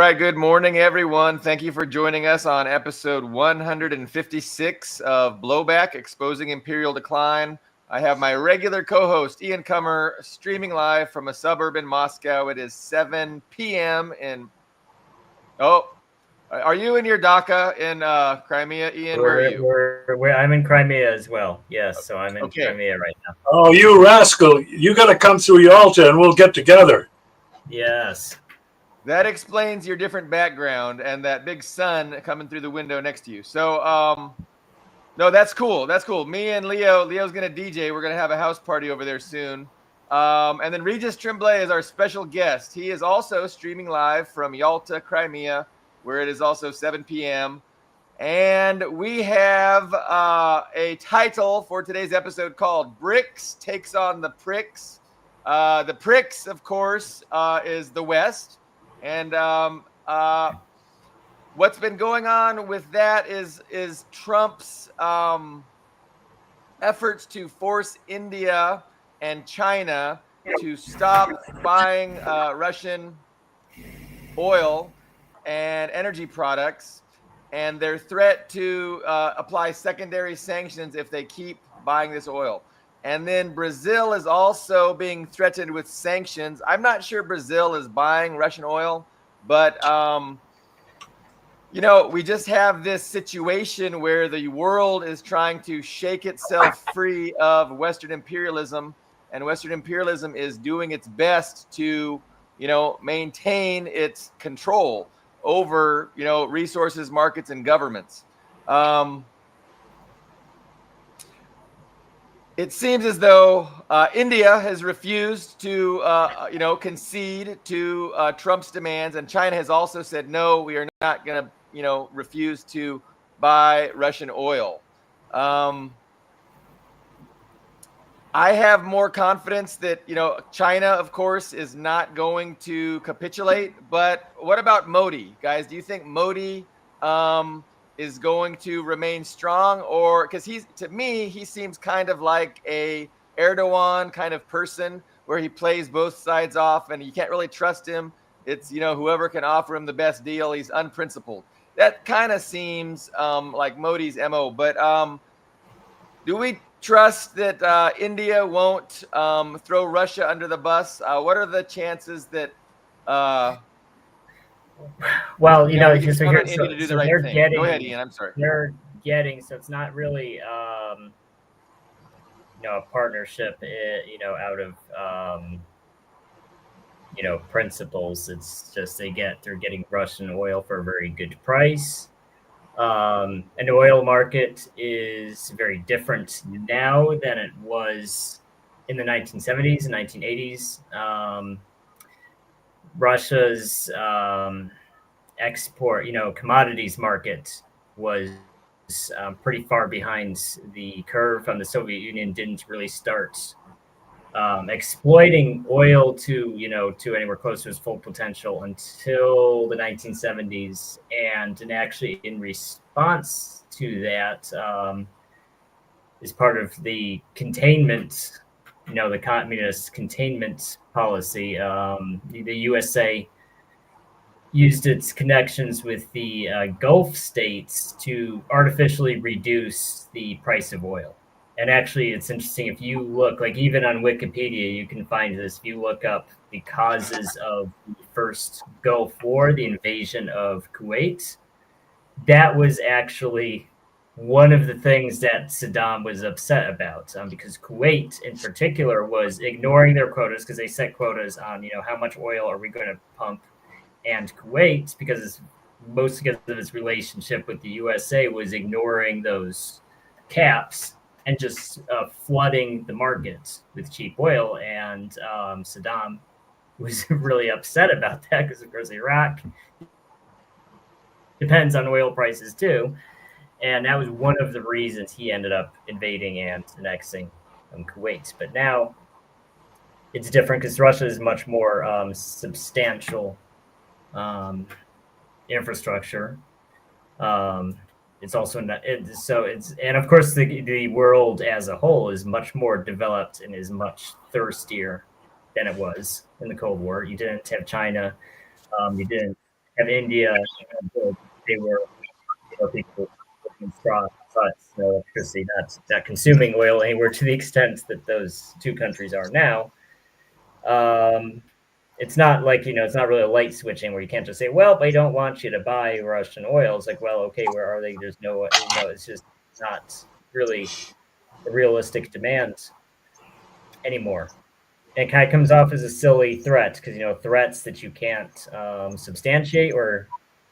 right, good morning, everyone. Thank you for joining us on episode 156 of Blowback, Exposing Imperial Decline. I have my regular co-host, Ian Kummer, streaming live from a suburb in Moscow. It is 7 p.m. Are you in your Dhaka in Crimea, Ian? Where are you? I'm in Crimea as well. Yes, so I'm in Crimea right now. Oh, you rascal. You got to come through Yalta and we'll get together. Yes. That explains your different background and that big sun coming through the window next to you. So, no, that's cool. That's cool. Me and Leo's going to DJ. We're going to have a house party over there soon. And then Regis Tremblay is our special guest. He is also streaming live from Yalta, Crimea, where it is also 7 p.m. And we have a title for today's episode called BRICS Takes on the PRICKS. The PRICKS, of course, is the West. And what's been going on with that is Trump's efforts to force India and China to stop buying Russian oil and energy products, and their threat to apply secondary sanctions if they keep buying this oil. And then Brazil is also being threatened with sanctions. I'm not sure Brazil is buying Russian oil, but we just have this situation where the world is trying to shake itself free of Western imperialism, and Western imperialism is doing its best to, maintain its control over, resources, markets, and governments. It seems as though India has refused to, concede to Trump's demands, and China has also said, no, we are not going to, refuse to buy Russian oil. I have more confidence that, China, of course, is not going to capitulate. But what about Modi, guys? Do you think Modi is going to remain strong? Or because to me, he seems kind of like a Erdogan kind of person where he plays both sides off and you can't really trust him. It's, whoever can offer him the best deal. He's unprincipled. That kind of seems like Modi's MO. But do we trust that India won't throw Russia under the bus? What are the chances that? Well, because we're India to do the right thing. Go ahead, Ian. I'm sorry. They're getting, so it's not really a partnership, out of principles. It's just they're getting Russian oil for a very good price. And the oil market is very different now than it was in the 1970s and 1980s. Russia's export, commodities market was pretty far behind the curve. The Soviet Union didn't really start exploiting oil to anywhere close to its full potential until the 1970s. And actually, in response to that, is part of the containment, the communist containment policy. The USA used its connections with the Gulf states to artificially reduce the price of oil. And actually, it's interesting, if you look, like even on Wikipedia, you can find this. If you look up the causes of the first Gulf War, the invasion of Kuwait, that was actually one of the things that Saddam was upset about, because Kuwait in particular was ignoring their quotas, because they set quotas on, how much oil are we going to pump. And Kuwait, because of its relationship with the USA, was ignoring those caps and just flooding the market with cheap oil. And Saddam was really upset about that because, of course, Iraq depends on oil prices too. And that was one of the reasons he ended up invading and annexing Kuwait. But now it's different because Russia is much more substantial infrastructure. It's also not and of course the world as a whole is much more developed and is much thirstier than it was in the Cold War. You didn't have China, you didn't have India, they were, people with straw huts, no electricity, not consuming oil anywhere to the extent that those two countries are now. It's not like, it's not really a light switching where you can't just say, well, they don't want you to buy Russian oil. It's like, well, okay, where are they? There's no, it's just not really a realistic demand anymore. And it kind of comes off as a silly threat because, threats that you can't substantiate or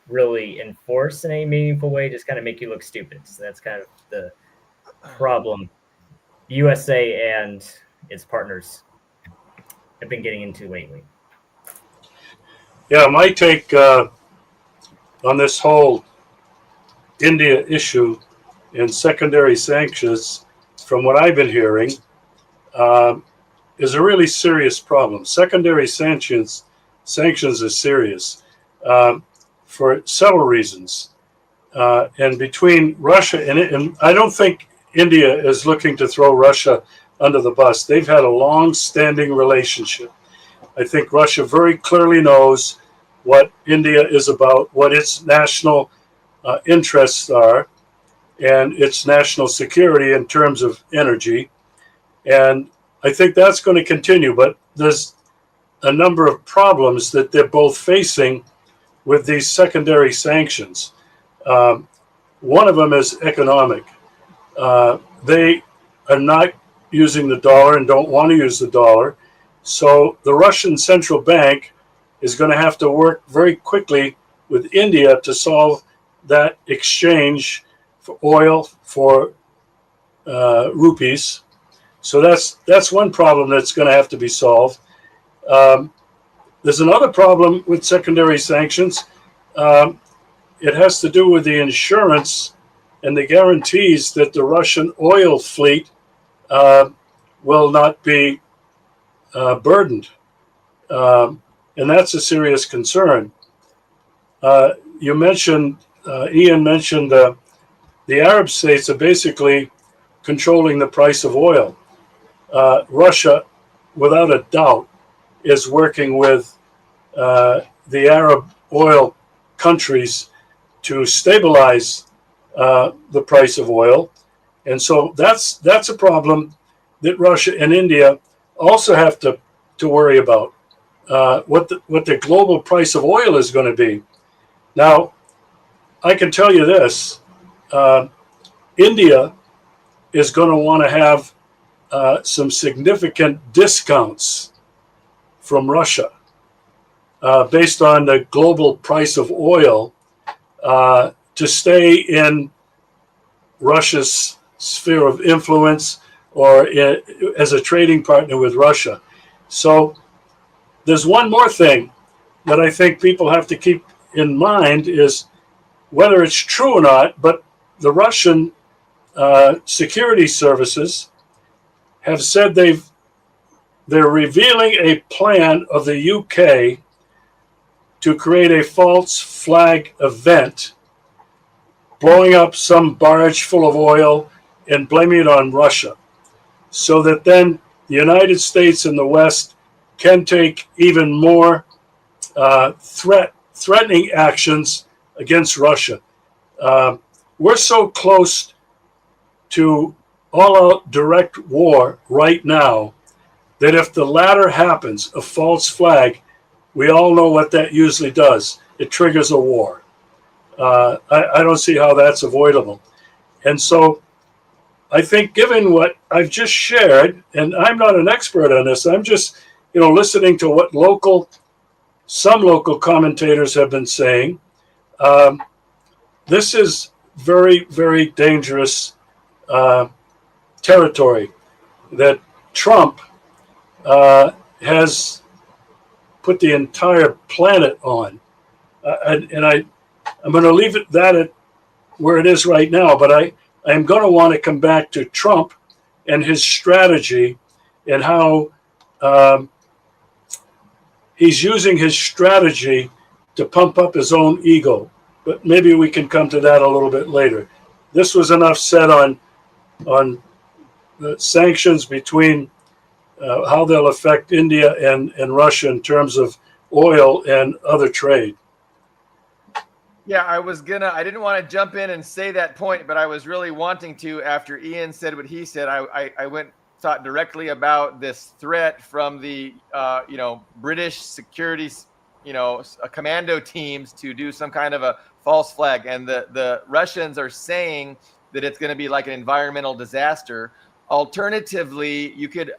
really enforce in any meaningful way just kind of make you look stupid. So that's kind of the problem USA and its partners have been getting into lately. Yeah, my take on this whole India issue and secondary sanctions, from what I've been hearing, is a really serious problem. Secondary sanctions are serious for several reasons. And between Russia and I don't think India is looking to throw Russia under the bus. They've had a long-standing relationship. I think Russia very clearly knows what India is about, what its national interests are, and its national security in terms of energy. And I think that's going to continue. But there's a number of problems that they're both facing with these secondary sanctions. One of them is economic. They are not using the dollar and don't want to use the dollar. So the Russian central bank is going to have to work very quickly with India to solve that exchange for oil for rupees. So that's one problem that's going to have to be solved. There's another problem with secondary sanctions. It has to do with the insurance and the guarantees that the Russian oil fleet will not be burdened. And that's a serious concern. You mentioned, Ian mentioned the Arab states are basically controlling the price of oil. Russia, without a doubt, is working with the Arab oil countries to stabilize the price of oil. And so that's a problem that Russia and India also have to worry about, what the global price of oil is going to be. Now, I can tell you this, India is going to want to have some significant discounts from Russia based on the global price of oil to stay in Russia's sphere of influence or as a trading partner with Russia. So there's one more thing that I think people have to keep in mind is whether it's true or not, but the Russian security services have said they're revealing a plan of the UK to create a false flag event, blowing up some barge full of oil and blaming it on Russia, so that then the United States and the West can take even more threatening actions against Russia. We're so close to all-out direct war right now that if the latter happens, a false flag, we all know what that usually does. It triggers a war. I don't see how that's avoidable. And so I think given what I've just shared, and I'm not an expert on this, I'm just listening to what some local commentators have been saying. This is very, very dangerous territory that Trump has put the entire planet on. And I'm going to leave it at where it is right now, but I'm going to want to come back to Trump and his strategy and how he's using his strategy to pump up his own ego. But maybe we can come to that a little bit later. This was enough said on the sanctions between how they'll affect India and Russia in terms of oil and other trade. Yeah, I didn't want to jump in and say that point, but I was really wanting to after Ian said what he said. I thought directly about this threat from the, British security, commando teams to do some kind of a false flag. And the Russians are saying that it's going to be like an environmental disaster. Alternatively, you could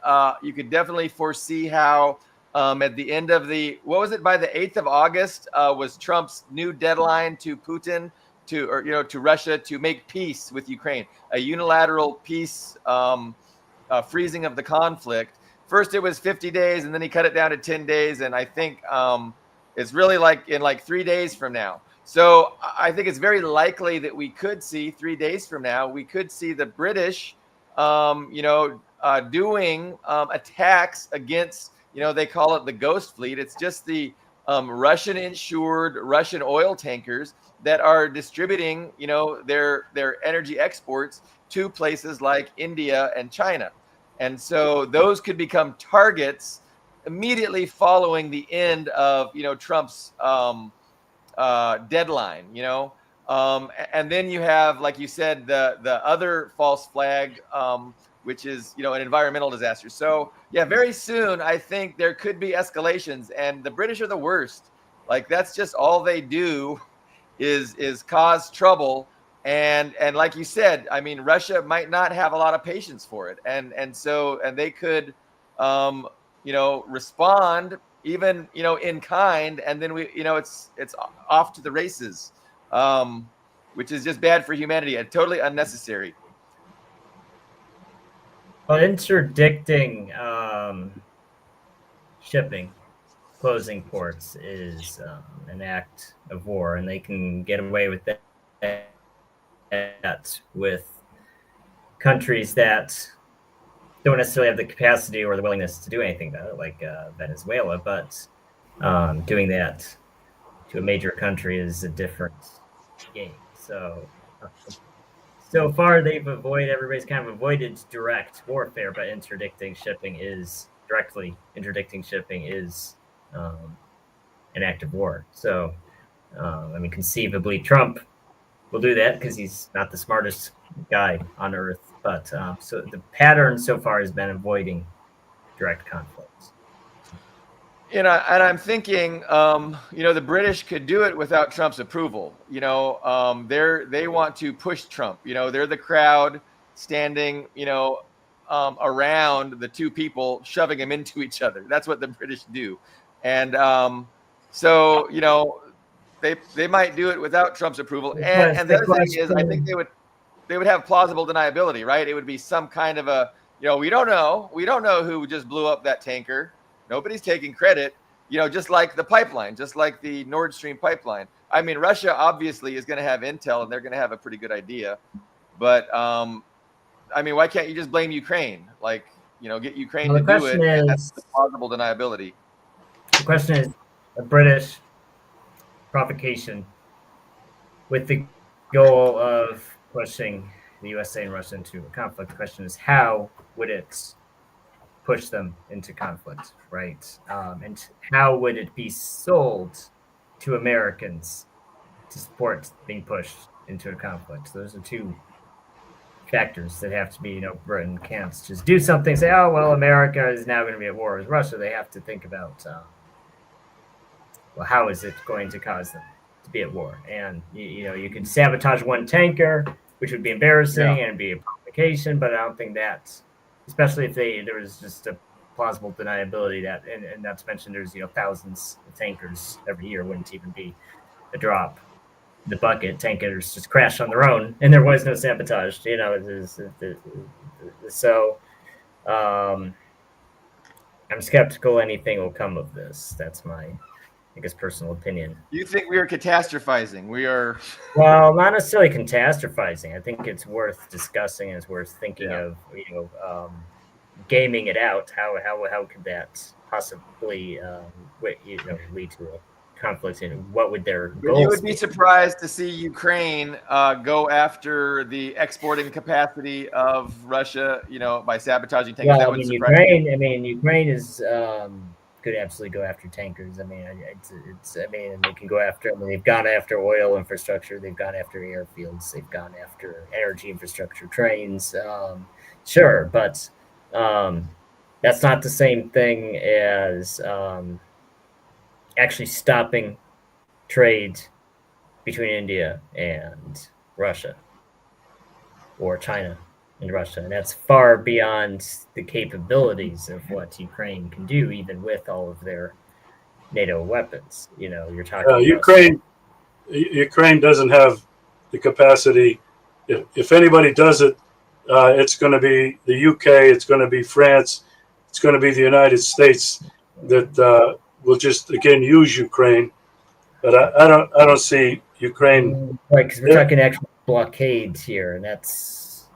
definitely foresee how at the end of by the 8th of August was Trump's new deadline to Putin to Russia to make peace with Ukraine, a unilateral peace, freezing of the conflict. First it was 50 days and then he cut it down to 10 days. And I think it's really like in like 3 days from now. So I think it's very likely that we could see 3 days from now, we could see the British, doing attacks against, they call it the Ghost Fleet. It's just the Russian-insured Russian oil tankers that are distributing, their energy exports to places like India and China. And so those could become targets immediately following the end of, Trump's deadline, and then you have, like you said, the other false flag, which is, an environmental disaster. So yeah, very soon, I think there could be escalations, and the British are the worst. Like, that's just all they do is cause trouble. And like you said, I mean, Russia might not have a lot of patience for it. And they could, respond even, in kind. And then it's off to the races, which is just bad for humanity and totally unnecessary. Well, interdicting shipping, closing ports is an act of war, and they can get away with that with countries that don't necessarily have the capacity or the willingness to do anything about it, like Venezuela. But doing that to a major country is a different game. So far, everybody's kind of avoided direct warfare, but interdicting shipping is an act of war. So, conceivably, Trump will do that because he's not the smartest guy on earth. But so the pattern so far has been avoiding direct conflicts. And I'm thinking, the British could do it without Trump's approval. They want to push Trump. They're the crowd standing, around the two people, shoving them into each other. That's what the British do. And so, they might do it without Trump's approval. And the other thing is, I think they would have plausible deniability, right? It would be some kind of a, we don't know who just blew up that tanker. Nobody's taking credit, just like the pipeline, just like the Nord Stream pipeline. I mean, Russia obviously is going to have intel and they're going to have a pretty good idea. But, why can't you just blame Ukraine? Like, get Ukraine to do it. And that's the plausible deniability. The question is a British provocation with the goal of pushing the USA and Russia into a conflict. The question is, how would it push them into conflict, right? And how would it be sold to Americans to support being pushed into a conflict? So those are two factors that have to be, Britain can't just do something, say, oh, well, America is now going to be at war with Russia. They have to think about, how is it going to cause them to be at war? And, you can sabotage one tanker, which would be embarrassing and be a provocation, but I don't think that's, especially if there was just a plausible deniability that, and not to mention there's, thousands of tankers every year, wouldn't even be a drop in the bucket. Tankers just crash on their own, and there was no sabotage, so I'm skeptical anything will come of this. That's my, I guess, personal opinion. You think we are catastrophizing? We are. Well, not necessarily catastrophizing. I think it's worth discussing. It's worth thinking of, gaming it out. How could that possibly, lead to a conflict? And what would their goals? You would be surprised to see Ukraine go after the exporting capacity of Russia, by sabotaging things. Well, Ukraine is going could absolutely go after tankers. I mean, and they can go after. I mean, they've gone after oil infrastructure. They've gone after airfields. They've gone after energy infrastructure, trains. Sure, but that's not the same thing as actually stopping trade between India and Russia, or China and Russia. And that's far beyond the capabilities of what Ukraine can do, even with all of their NATO weapons. You know, you're talking about Ukraine doesn't have the capacity. If anybody does it, it's going to be the UK. It's going to be France. It's going to be the United States that will just again use Ukraine. But I don't see Ukraine. Right, because we're talking actual blockades here, and that's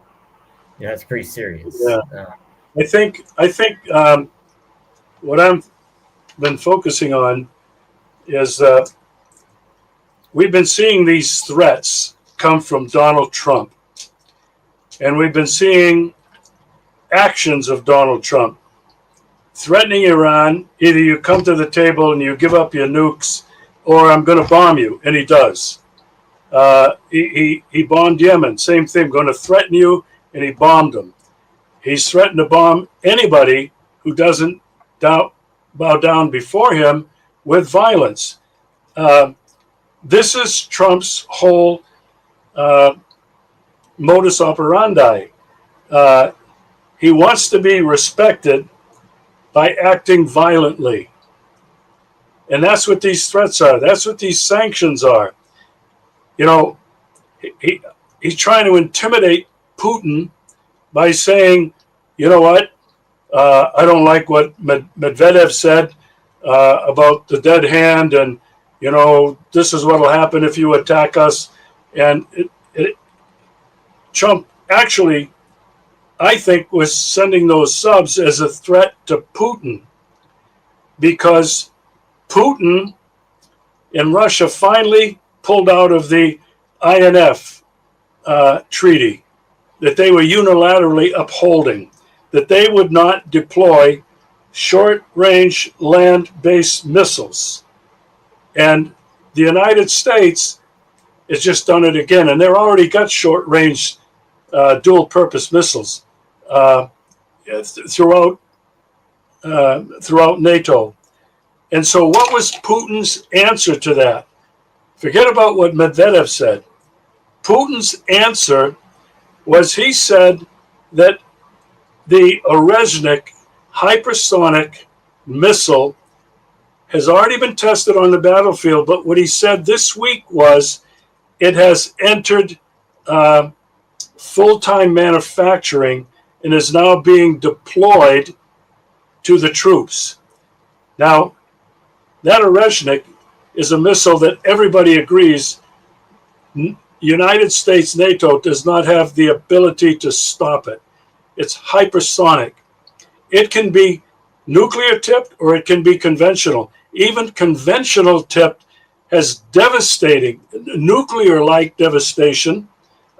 pretty serious. Yeah. I think what I've been focusing on is we've been seeing these threats come from Donald Trump, and we've been seeing actions of Donald Trump threatening Iran. Either you come to the table and you give up your nukes, or I'm going to bomb you, and he does. He bombed Yemen, same thing, going to threaten you, and he bombed them. He's threatened to bomb anybody who doesn't bow down before him with violence. This is Trump's whole modus operandi. He wants to be respected by acting violently. And that's what these threats are. That's what these sanctions are. You know, he's trying to intimidate Putin by saying, you know what, I don't like what Medvedev said about the dead hand, and, you know, this is what will happen if you attack us. And Trump actually, I think, was sending those subs as a threat to Putin, because Putin and Russia finally pulled out of the INF treaty that they were unilaterally upholding, that they would not deploy short-range land-based missiles. And the United States has just done it again, and they've already got short-range dual-purpose missiles throughout NATO. And so what was Putin's answer to that? Forget about what Medvedev said. Putin's answer was, he said that the Orezhnik hypersonic missile has already been tested on the battlefield, but what he said this week was it has entered full-time manufacturing and is now being deployed to the troops. Now, that Orezhnik is a missile that everybody agrees United States, NATO does not have the ability to stop it. It's hypersonic. It can be nuclear tipped or it can be conventional. Even conventional tipped has devastating, nuclear-like devastation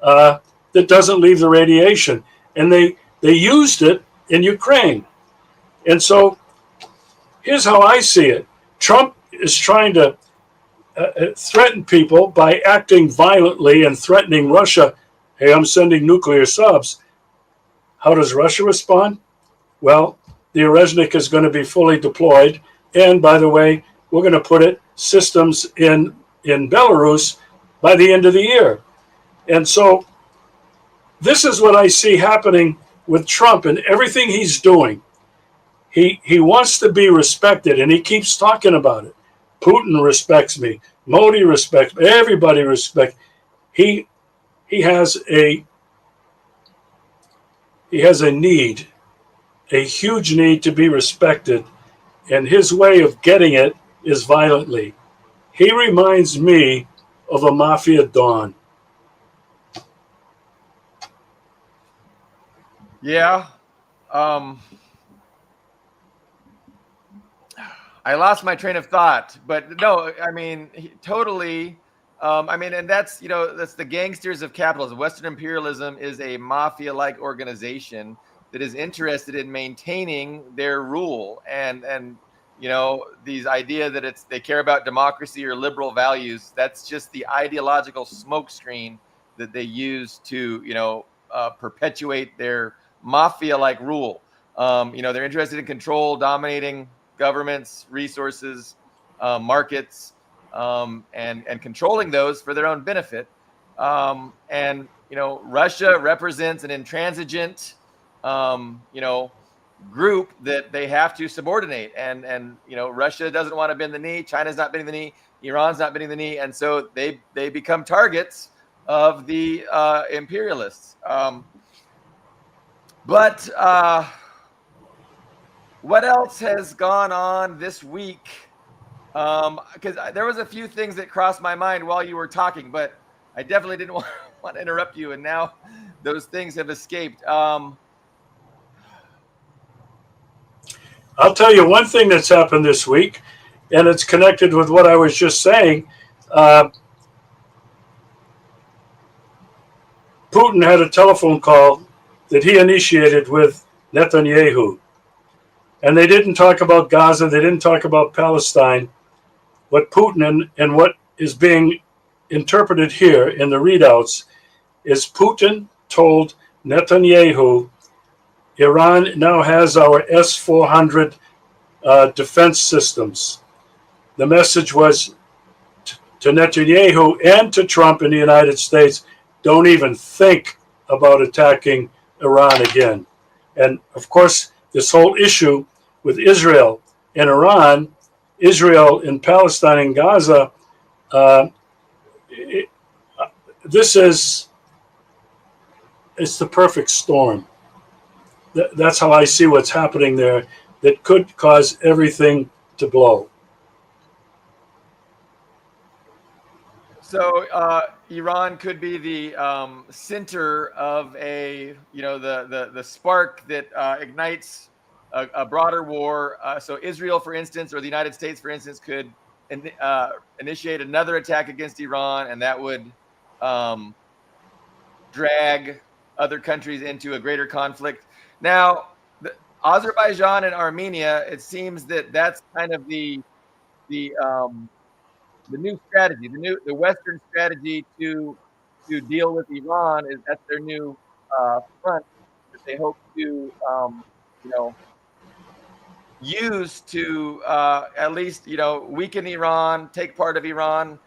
that doesn't leave the radiation. And they used it in Ukraine. And so here's how I see it. Trump is trying to threaten people by acting violently and threatening Russia. Hey, I'm sending nuclear subs. How does Russia respond? Well, the Orezhnik is going to be fully deployed. And by the way, we're going to put systems in Belarus by the end of the year. And so this is what I see happening with Trump and everything he's doing. He wants to be respected, and he keeps talking about it. Putin respects me. Modi respects me. Everybody respects. He has a need, a huge need to be respected, and his way of getting it is violently. He reminds me of a mafia don. Yeah. I lost my train of thought, but no, I mean, totally. And that's the gangsters of capitalism. Western imperialism is a mafia-like organization that is interested in maintaining their rule. And these idea that they care about democracy or liberal values. That's just the ideological smokescreen that they use to, perpetuate their mafia-like rule. They're interested in control, dominating governments, resources, markets, and controlling those for their own benefit. Russia represents an intransigent, group that they have to subordinate, and Russia doesn't want to bend the knee, China's not bending the knee, Iran's not bending the knee, and so they become targets of the imperialists. But what else has gone on this week? Because there was a few things that crossed my mind while you were talking, but I definitely didn't want to interrupt you, and now those things have escaped. I'll tell you one thing that's happened this week, and it's connected with what I was just saying. Putin had a telephone call that he initiated with Netanyahu. And they didn't talk about Gaza. They didn't talk about Palestine. What Putin and what is being interpreted here in the readouts is Putin told Netanyahu, Iran now has our S-400 defense systems. The message was to Netanyahu and to Trump in the United States, don't even think about attacking Iran again. And of course, this whole issue with Israel and Iran, Israel and Palestine and Gaza, it's the perfect storm. That's how I see what's happening there that could cause everything to blow. So Iran could be the center of the spark that ignites a broader war. So Israel, for instance, or the United States, for instance, could initiate another attack against Iran, and that would drag other countries into a greater conflict. Now, Azerbaijan and Armenia, it seems that's kind of the new strategy, the Western strategy to deal with Iran. That's their new front that they hope to use to at least weaken Iran, take part of Iran,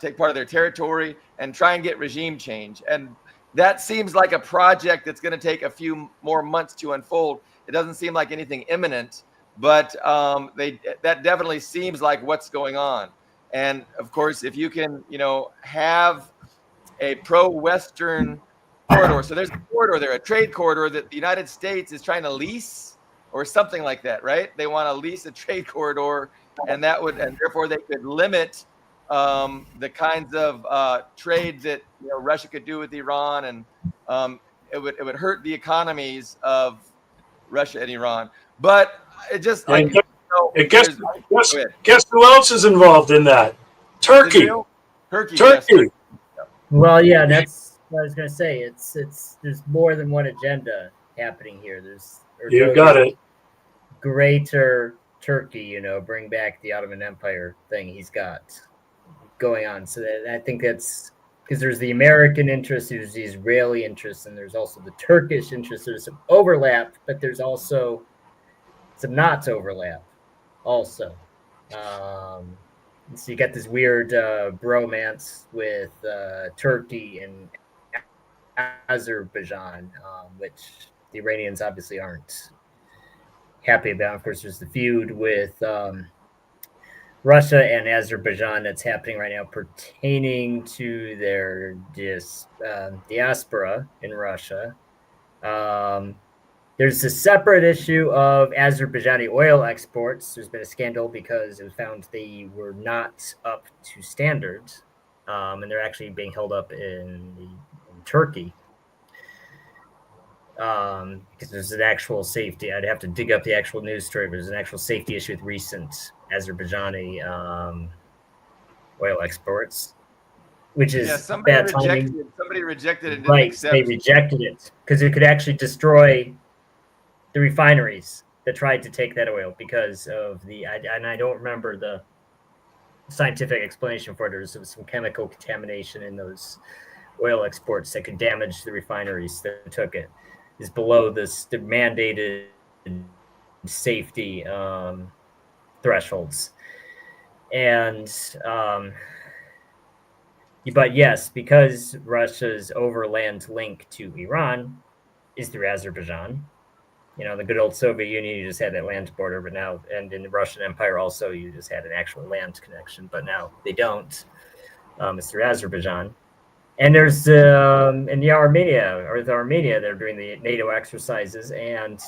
take part of their territory, and try and get regime change. And that seems like a project that's going to take a few more months to unfold. It doesn't seem like anything imminent, but that definitely seems like what's going on. And of course, if you can, have a pro-Western corridor, so there's a corridor there, a trade corridor that the United States is trying to lease or something like that, right? They want to lease a trade corridor, and therefore they could limit the kinds of trade that Russia could do with Iran, and it would hurt the economies of Russia and Iran. But it just guess who else is involved in that? Turkey. Israel? Turkey. Yes. Well, yeah, that's what I was going to say. There's more than one agenda happening here. You got it. Greater Turkey, bring back the Ottoman Empire thing he's got going on. So I think that's because there's the American interest, there's the Israeli interest, and there's also the Turkish interest. There's some overlap, but there's also some not overlap also. So you got this weird bromance with Turkey and Azerbaijan, which the Iranians obviously aren't happy about. Of course, there's the feud with Russia and Azerbaijan that's happening right now pertaining to their diaspora in Russia. There's a separate issue of Azerbaijani oil exports. There's been a scandal because it was found they were not up to standards, and they're actually being held up in Turkey. Because there's an actual safety. I'd have to dig up the actual news story, but there's an actual safety issue with recent Azerbaijani oil exports, which is bad timing. Somebody rejected it. Right, they rejected it because it could actually destroy the refineries that tried to take that oil because of and I don't remember the scientific explanation for it. There was some chemical contamination in those oil exports that could damage the refineries that took it. Is below the mandated safety thresholds. And but yes, because Russia's overland link to Iran is through Azerbaijan. You know, the good old Soviet Union, you just had that land border, but now, and in the Russian Empire also, you just had an actual land connection, but now they don't. It's through Azerbaijan. And there's in the Armenia, they're doing the NATO exercises, and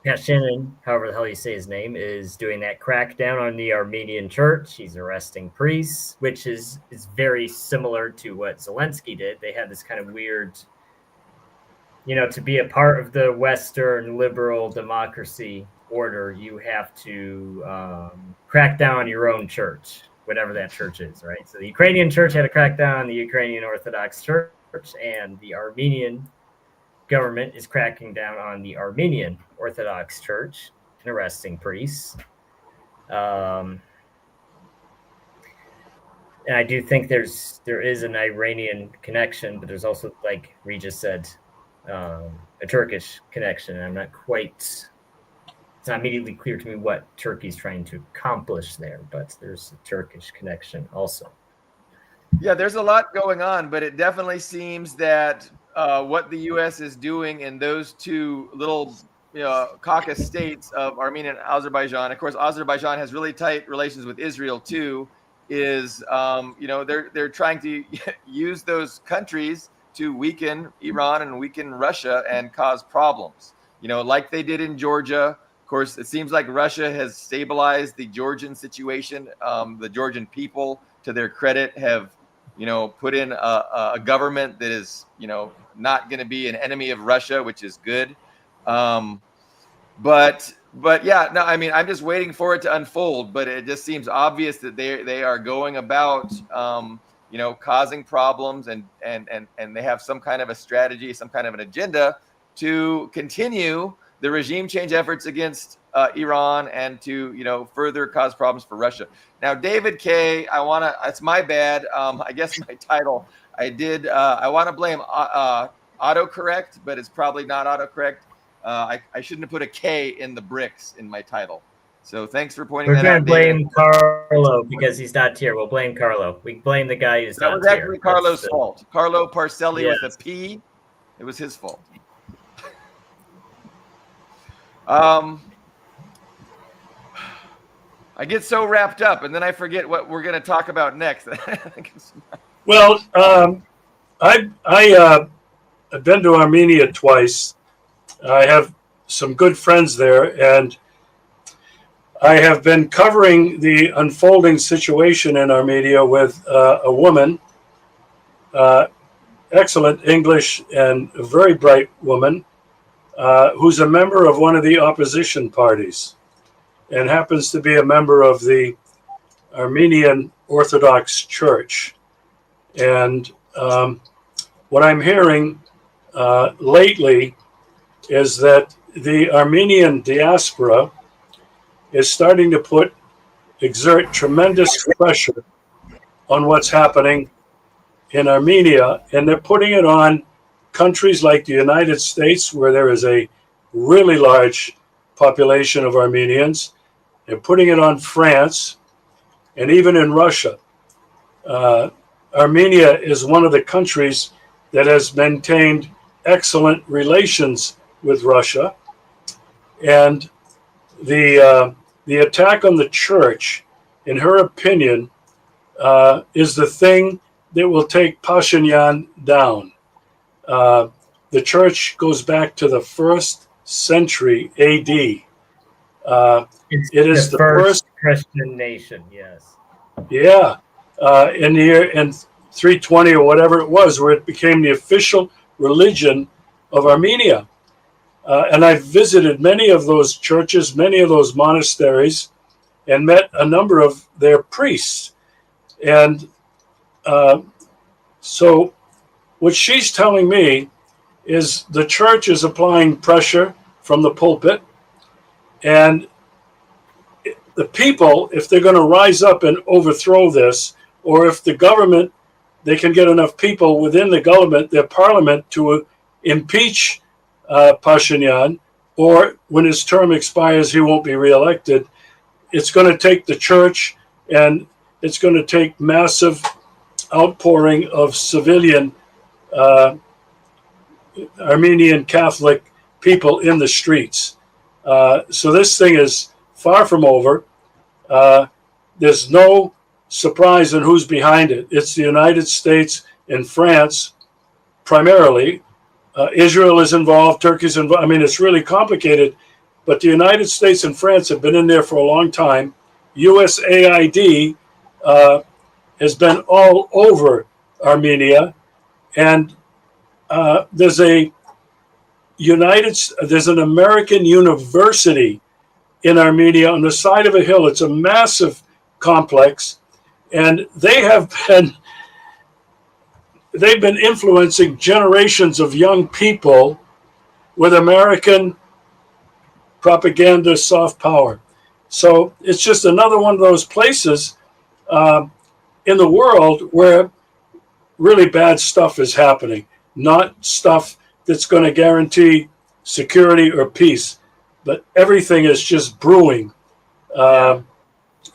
Pashinyan, however the hell you say his name, is doing that crackdown on the Armenian church. He's arresting priests, which is very similar to what Zelensky did. They had this kind of weird, you know, to be a part of the Western liberal democracy order, you have to crack down on your own church, whatever that church is, right? So the Ukrainian church had a crackdown on the Ukrainian Orthodox Church, and the Armenian government is cracking down on the Armenian Orthodox Church and arresting priests. And I do think there is an Iranian connection, but there's also, like Regis said, a Turkish connection. I'm not quite, it's not immediately clear to me what Turkey's trying to accomplish there, but there's a Turkish connection also. Yeah, there's a lot going on, but it definitely seems that what the U.S. is doing in those two little Caucasus states of Armenia and Azerbaijan, of course, Azerbaijan has really tight relations with Israel too, is, they're trying to use those countries to weaken Iran and weaken Russia and cause problems, like they did in Georgia. Of course, it seems like Russia has stabilized the Georgian situation. The Georgian people, to their credit, have put in a government that is, not going to be an enemy of Russia, which is good. But yeah, no, I mean, I'm just waiting for it to unfold, but it just seems obvious that they are going about, causing problems, and they have some kind of a strategy, some kind of an agenda to continue the regime change efforts against Iran and to, further cause problems for Russia. Now, David K., it's my bad. I guess my title, I want to blame autocorrect, but it's probably not autocorrect. I shouldn't have put a K in the BRICKS in my title. So thanks for pointing that out. We're going to blame Carlo because he's not here. We'll blame Carlo. We blame the guy who's not here. That was actually Carlo's fault. Carlo Parcelli with a P. It was his fault. I get so wrapped up, and then I forget what we're going to talk about next. Well, I've been to Armenia twice. I have some good friends there, and I have been covering the unfolding situation in Armenia with a woman, excellent English and a very bright woman, who's a member of one of the opposition parties and happens to be a member of the Armenian Orthodox Church. And what I'm hearing lately is that the Armenian diaspora is starting to exert tremendous pressure on what's happening in Armenia, and they're putting it on countries like the United States, where there is a really large population of Armenians. They're putting it on France, and even in Russia. Armenia is one of the countries that has maintained excellent relations with Russia, and the attack on the church, in her opinion, is the thing that will take Pashinyan down. The church goes back to the 1st century AD. It is the first Christian nation, yes. Yeah, in 320 or whatever it was, where it became the official religion of Armenia. And I've visited many of those churches, many of those monasteries, and met a number of their priests. And so what she's telling me is the church is applying pressure from the pulpit, And the people, if they're going to rise up and overthrow this, or if the government, they can get enough people within the government, their parliament, to impeach Pashinyan, or when his term expires, he won't be reelected. It's going to take the church, and it's going to take massive outpouring of civilian Armenian Catholic people in the streets. So this thing is far from over. There's no surprise in who's behind it. It's the United States and France primarily. Israel is involved, Turkey's involved. I mean, it's really complicated, but the United States and France have been in there for a long time. USAID has been all over Armenia, and there's an American university in Armenia on the side of a hill. It's a massive complex, and they've been influencing generations of young people with American propaganda, soft power. So it's just another one of those places in the world where really bad stuff is happening, not stuff that's going to guarantee security or peace, but everything is just brewing. And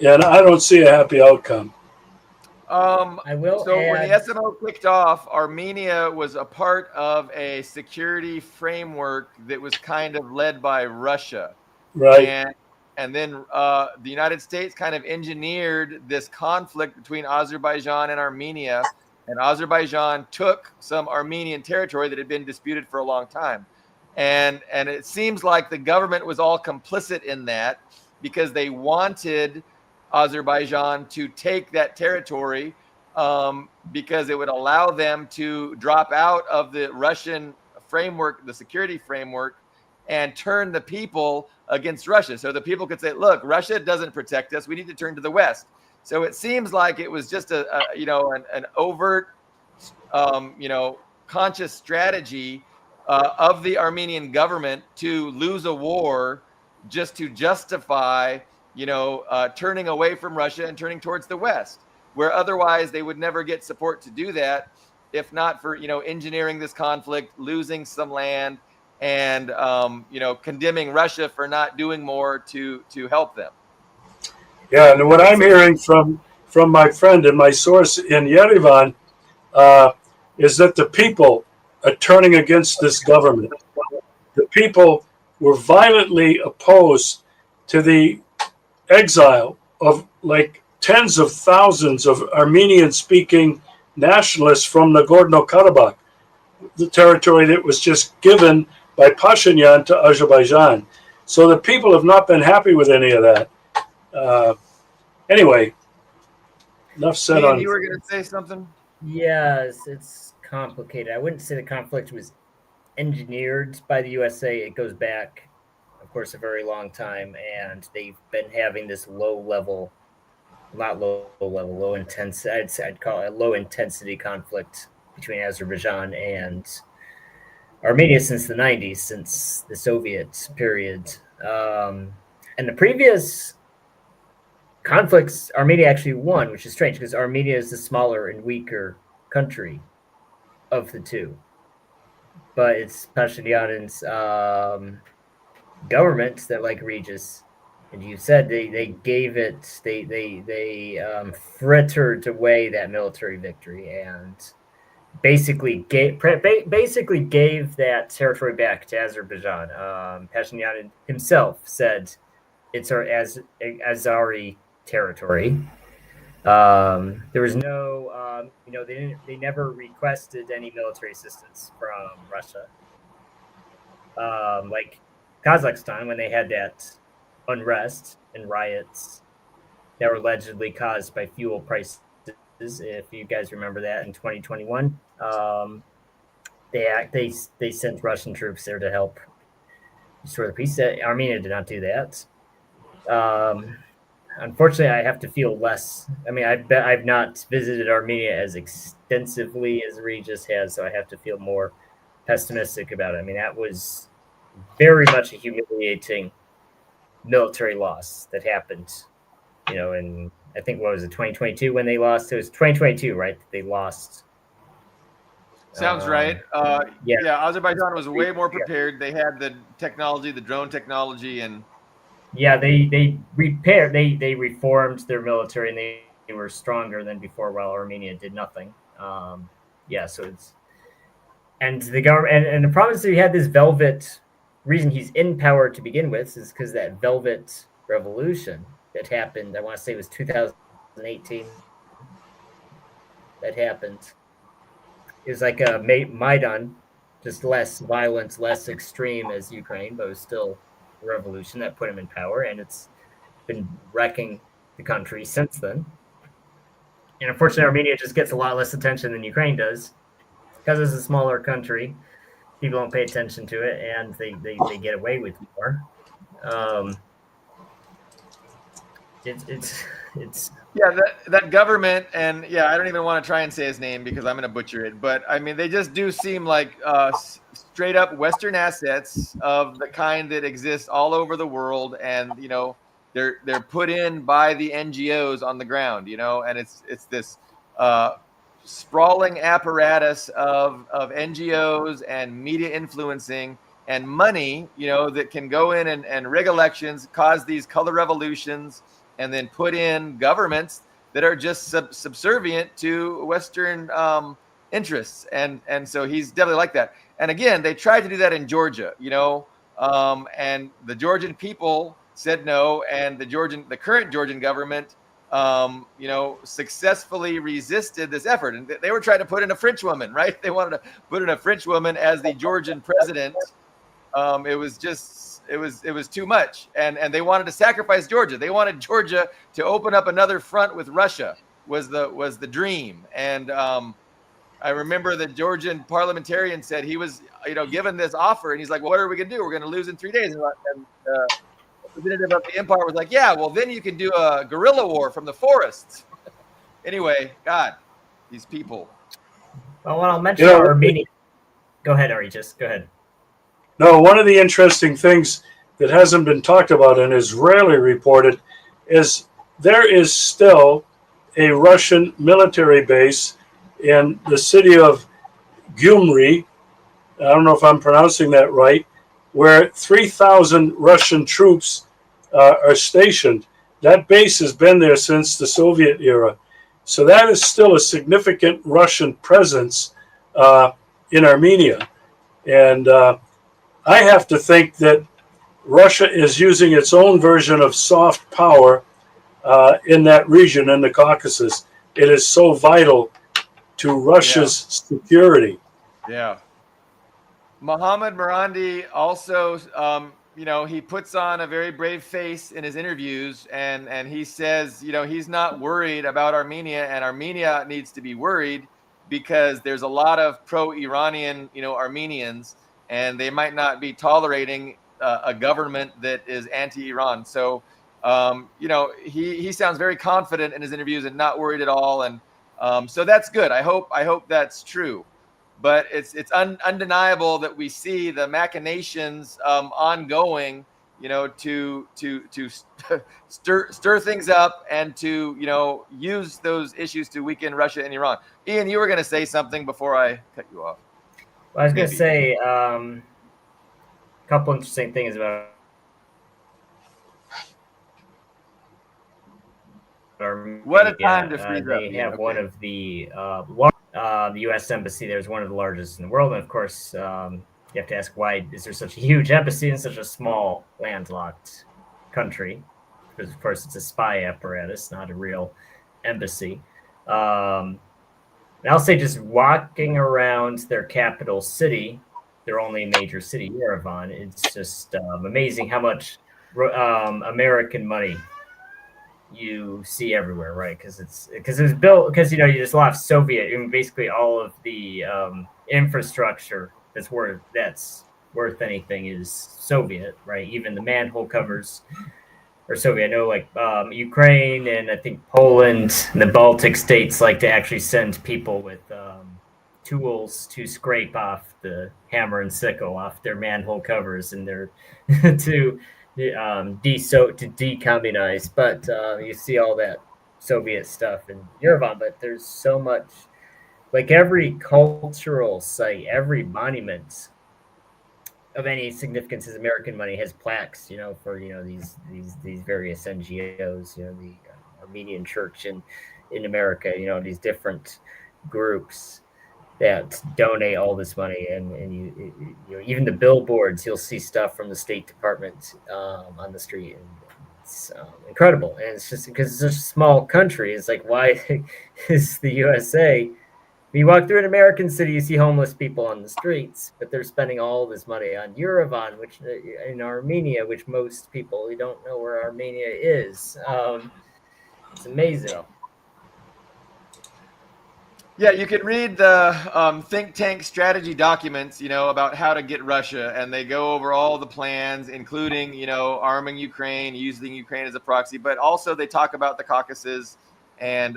I don't see a happy outcome. I will So add, when the SMO kicked off, Armenia was a part of a security framework that was kind of led by Russia. Right. And then the United States kind of engineered this conflict between Azerbaijan and Armenia. And Azerbaijan took some Armenian territory that had been disputed for a long time. And it seems like the government was all complicit in that because they wanted Azerbaijan to take that territory because it would allow them to drop out of the Russian framework, the security framework, and turn the people against Russia. So the people could say, look, Russia doesn't protect us. We need to turn to the West. So it seems like it was just an overt, conscious strategy of the Armenian government to lose a war just to justify, turning away from Russia and turning towards the West, where otherwise they would never get support to do that, if not for, engineering this conflict, losing some land, and, condemning Russia for not doing more to help them. Yeah, and what I'm hearing from my friend and my source in Yerevan is that the people are turning against this government. The people were violently opposed to the exile of like tens of thousands of Armenian-speaking nationalists from Nagorno-Karabakh, the territory that was just given by Pashinyan to Azerbaijan. So the people have not been happy with any of that. Anyway, enough said on. You were going to say something? Yes, it's complicated. I wouldn't say the conflict was engineered by the USA. It goes back, of course, a very long time, and they've been having this low intensity. I'd call it a low intensity conflict between Azerbaijan and Armenia since the 90s, since the Soviet period. And the previous conflicts, Armenia actually won, which is strange because Armenia is the smaller and weaker country of the two. But it's Pashinyan's government that, like Regis, and you said they gave it, they frittered away that military victory and basically gave that territory back to Azerbaijan. Pashinyan himself said it's our Azari territory. There was no, they never requested any military assistance from Russia. Like Kazakhstan, when they had that unrest and riots that were allegedly caused by fuel prices, if you guys remember that, in 2021, they sent Russian troops there to help restore the peace. Armenia did not do that. Unfortunately, I have to feel less. I mean, I've not visited Armenia as extensively as Regis has, so I have to feel more pessimistic about it. I mean, that was very much a humiliating military loss that happened, in I think what was it 2022 when they lost? It was 2022, right? They lost. Sounds right. Yeah. Yeah, Azerbaijan was way more prepared. They had the technology, the drone technology, and yeah, they repaired, they reformed their military, and they were stronger than before, while Armenia did nothing. Yeah, so it's, and the government, and the problem is that he had this velvet reason he's in power to begin with is because that velvet revolution that happened, I want to say it was 2018, that happened. It was like a Maidan, just less violence, less extreme as Ukraine, but it was still a revolution that put him in power, and it's been wrecking the country since then. And unfortunately, Armenia just gets a lot less attention than Ukraine does because it's a smaller country. People don't pay attention to it, and they get away with more. It's yeah, that government, and yeah, I don't even want to try and say his name because I'm going to butcher it. But I mean, they just do seem like straight up Western assets of the kind that exist all over the world, and they're put in by the NGOs on the ground, and it's this sprawling apparatus of NGOs and media influencing and money, that can go in and rig elections, cause these color revolutions, and then put in governments that are just subservient to Western interests. And so he's definitely like that. And again, they tried to do that in Georgia, and the Georgian people said no, and the current Georgian government, successfully resisted this effort. And they were trying to put in a French woman, right? They wanted to put in a French woman as the Georgian president. It was too much, and they wanted to sacrifice Georgia. They wanted Georgia to open up another front with Russia was the dream. And I remember the Georgian parliamentarian said he was given this offer, and he's like, well, what are we gonna do? We're gonna lose in 3 days. And the representative of the empire was like, yeah, well, then you can do a guerrilla war from the forests. Anyway, God, these people. Well, I'll mention Armenia. Go ahead, Ari. Just go ahead. No, one of the interesting things that hasn't been talked about and is rarely reported is there is still a Russian military base in the city of Gyumri. I don't know if I'm pronouncing that right, where 3,000 Russian troops are stationed. That base has been there since the Soviet era. So that is still a significant Russian presence in Armenia. And I have to think that Russia is using its own version of soft power in that region, in the Caucasus. It is so vital to Russia's security. Yeah. Mohammad Marandi also, he puts on a very brave face in his interviews, and he says, he's not worried about Armenia, and Armenia needs to be worried because there's a lot of pro-Iranian, Armenians, and they might not be tolerating a government that is anti-Iran. So, he sounds very confident in his interviews and not worried at all. And so that's good. I hope that's true. But it's undeniable that we see the machinations ongoing, to stir things up and to use those issues to weaken Russia and Iran. Ian, you were going to say something before I cut you off. Well, I was going to say a couple interesting things about Armenia. What a time to freeze up. They have one of the U.S. embassy there is one of the largest in the world, and of course, you have to ask, why is there such a huge embassy in such a small, landlocked country? Because of course, it's a spy apparatus, not a real embassy. And I'll say, just walking around their capital city, their only major city, Yerevan, it's just amazing how much American money you see everywhere, right? Because it was built because there's a lot of Soviet, basically all of the infrastructure that's worth anything is Soviet, right? Even the manhole covers are Soviet. I know, like Ukraine and I think Poland and the Baltic states like to actually send people with tools to scrape off the hammer and sickle off their manhole covers, and they're to to decommunize, but you see all that Soviet stuff in Yerevan, but there's so much, like every cultural site, every monument of any significance as American money has plaques, for these various NGOs, the Armenian Church in America, these different groups that donate all this money, and even the billboards, you'll see stuff from the State Department on the street, and it's incredible. And it's just because it's such a small country, it's like, why is the USA? When you walk through an American city, you see homeless people on the streets, but they're spending all this money on Yerevan, which in Armenia, which most people, we don't know where Armenia is. It's amazing. Yeah, you can read the think tank strategy documents, about how to get Russia, and they go over all the plans, including, arming Ukraine, using Ukraine as a proxy, but also they talk about the Caucasus and,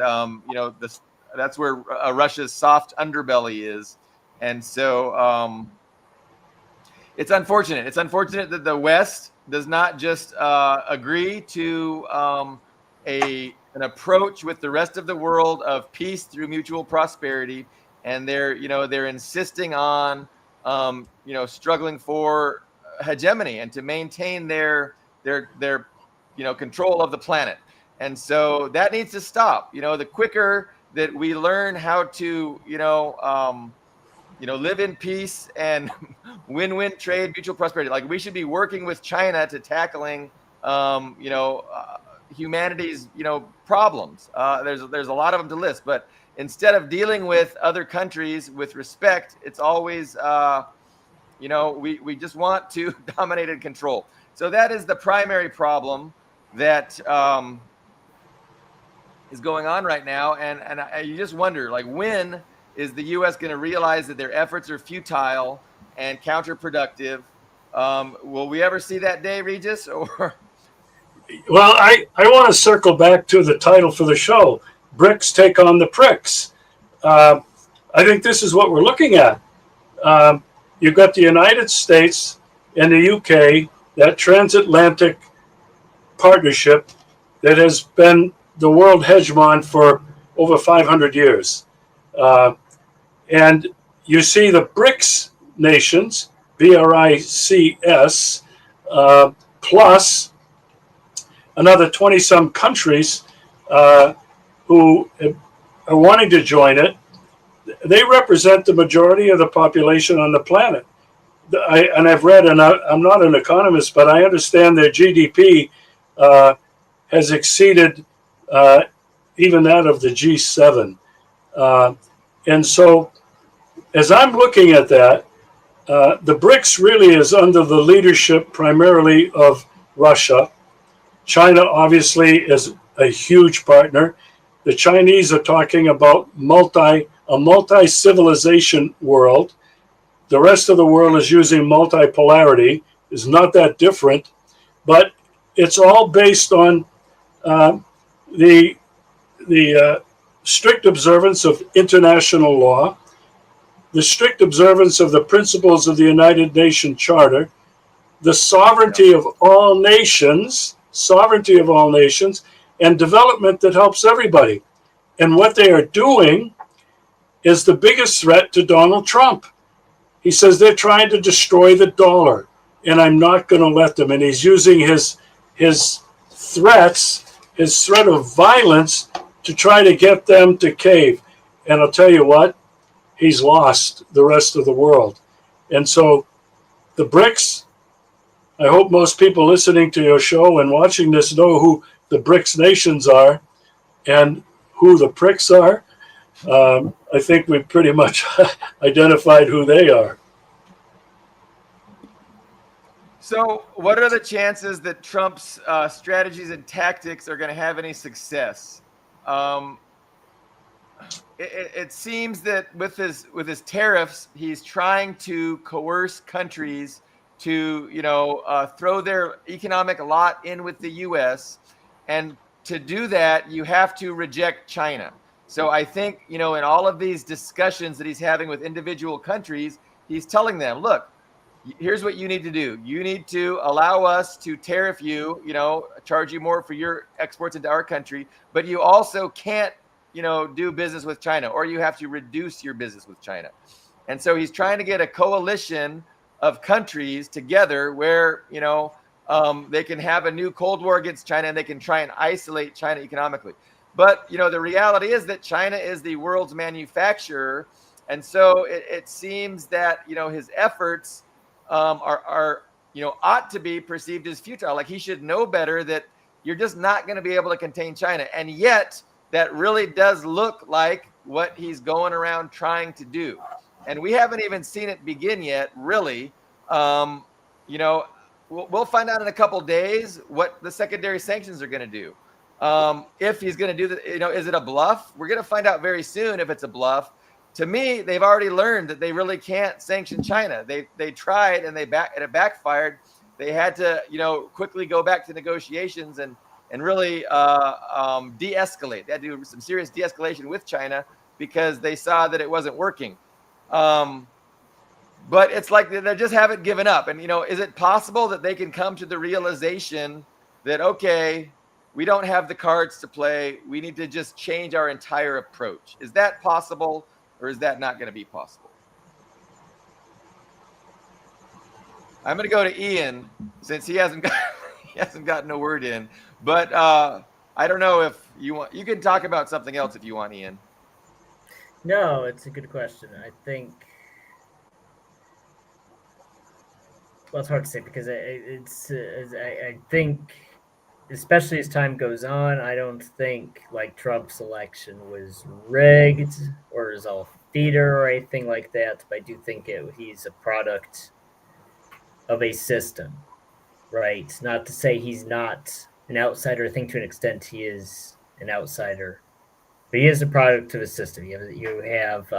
that's where Russia's soft underbelly is. And so it's unfortunate. It's unfortunate that the West does not just agree to an approach with the rest of the world of peace through mutual prosperity, and they're insisting on struggling for hegemony and to maintain their control of the planet. And so that needs to stop. The quicker that we learn how to live in peace and win-win trade, mutual prosperity, like we should be working with China to tackling humanity's problems. There's a lot of them to list, but instead of dealing with other countries with respect, it's always we just want to dominate and control. So that is the primary problem that is going on right now, and you just wonder, like, when is the U.S. going to realize that their efforts are futile and counterproductive? Will we ever see that day, Regis? Or well, I want to circle back to the title for the show: BRICS take on the PRICKS. I think this is what we're looking at. You've got the United States and the UK, that transatlantic partnership that has been the world hegemon for over 500 years. And you see the BRICS nations, BRICS, plus another 20-some countries who are wanting to join it. They represent the majority of the population on the planet. I've read, and I'm not an economist, but I understand their GDP has exceeded even that of the G7. And so as I'm looking at that, the BRICS really is under the leadership primarily of Russia. China obviously is a huge partner. The Chinese are talking about a multi-civilization world. The rest of the world is using multipolarity. It's not that different, but it's all based on the strict observance of international law, the strict observance of the principles of the United Nations Charter, the sovereignty of all nations, and development that helps everybody. And what they are doing is the biggest threat to Donald Trump. He says they're trying to destroy the dollar, and I'm not going to let them. And he's using his threat of violence to try to get them to cave. And I'll tell you what, he's lost the rest of the world. And so the BRICS, I hope most people listening to your show and watching this know who the BRICS nations are and who the PRICKS are. I think we've pretty much identified who they are. So what are the chances that Trump's strategies and tactics are going to have any success? It seems that with his tariffs, he's trying to coerce countries to throw their economic lot in with the U.S. And to do that, you have to reject China. So I think in all of these discussions that he's having with individual countries, he's telling them, look, here's what you need to do. You need to allow us to tariff you, charge you more for your exports into our country, but you also can't, do business with China, or you have to reduce your business with China. And so he's trying to get a coalition of countries together where, they can have a new Cold War against China, and they can try and isolate China economically. But, the reality is that China is the world's manufacturer. And so it seems that, his efforts are ought to be perceived as futile. Like, he should know better that you're just not going to be able to contain China. And yet that really does look like what he's going around trying to do. And we haven't even seen it begin yet, really. We'll find out in a couple days what the secondary sanctions are going to do. If he's going to do that, is it a bluff? We're going to find out very soon if it's a bluff. To me, they've already learned that they really can't sanction China. They tried, and it backfired. They had to, quickly go back to negotiations and really de-escalate. They had to do some serious de-escalation with China because they saw that it wasn't working. But it's like they just haven't given up. And, is it possible that they can come to the realization that, okay, we don't have the cards to play. We need to just change our entire approach. Is that possible, or is that not going to be possible? I'm going to go to Ian since he hasn't gotten a word in. But I don't know if you can talk about something else if you want, Ian. No, it's a good question. I think, well, it's hard to say because I think, especially as time goes on, I don't think like Trump's election was rigged or is all theater or anything like that. But I do think he's a product of a system, right? Not to say he's not an outsider. I think to an extent he is an outsider, but he is a product of a system. You have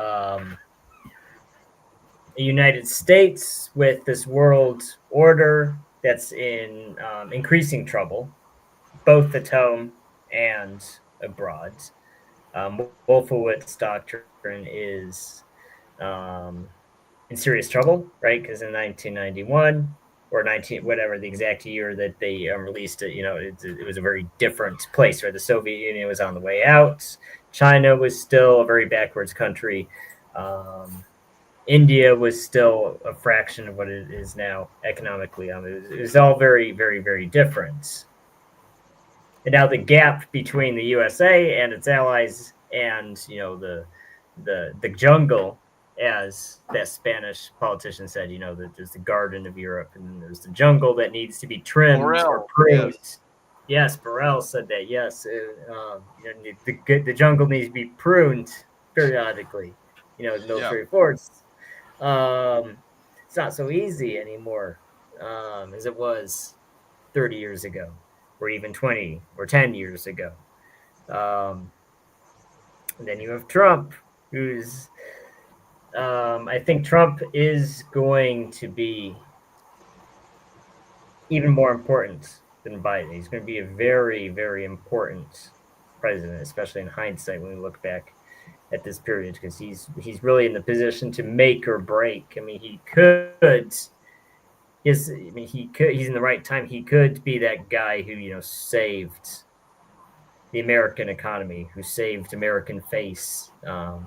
the United States with this world order that's in increasing trouble, both at home and abroad. Wolfowitz doctrine is in serious trouble, right? Because in 1991 or 19 whatever the exact year that they released it, it was a very different place, right? The Soviet Union was on the way out. China was still a very backwards country. India was still a fraction of what it is now economically. It was all very, very, very different. And now the gap between the USA and its allies and the jungle, as that Spanish politician said, that there's the garden of Europe and then there's the jungle that needs to be trimmed or pruned. Yes, Burrell said that. Yes, the jungle needs to be pruned periodically. The military force. It's not so easy anymore as it was 30 years ago, or even 20 or 10 years ago. And then you have Trump, who's I think Trump is going to be even more important than Biden. He's going to be a very, very important president, especially in hindsight when we look back at this period, because he's really in the position to make or break. I mean, he's in the right time. He could be that guy who, saved the American economy, who saved American face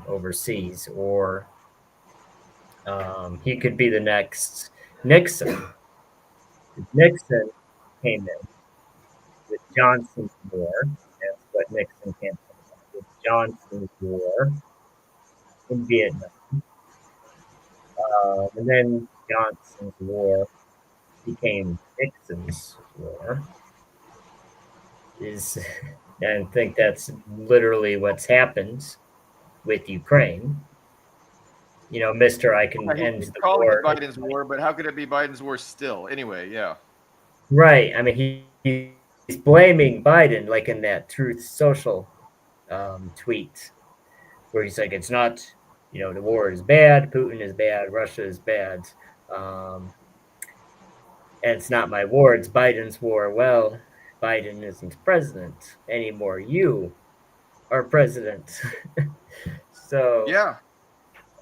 overseas, or he could be the next Nixon. Nixon came in with Johnson's war. That's what Nixon came in with Johnson's war in Vietnam. And then Johnson's war became Nixon's war. I think that's literally what's happened with Ukraine. Mr. I can end the war. Biden's war, but how could it be Biden's war still? Anyway, yeah. Right. I mean, he's blaming Biden, like in that Truth Social tweet, where he's like, it's not, the war is bad, Putin is bad, Russia is bad, and it's not my war, it's Biden's war. Well, Biden isn't president anymore. You are president. So, yeah.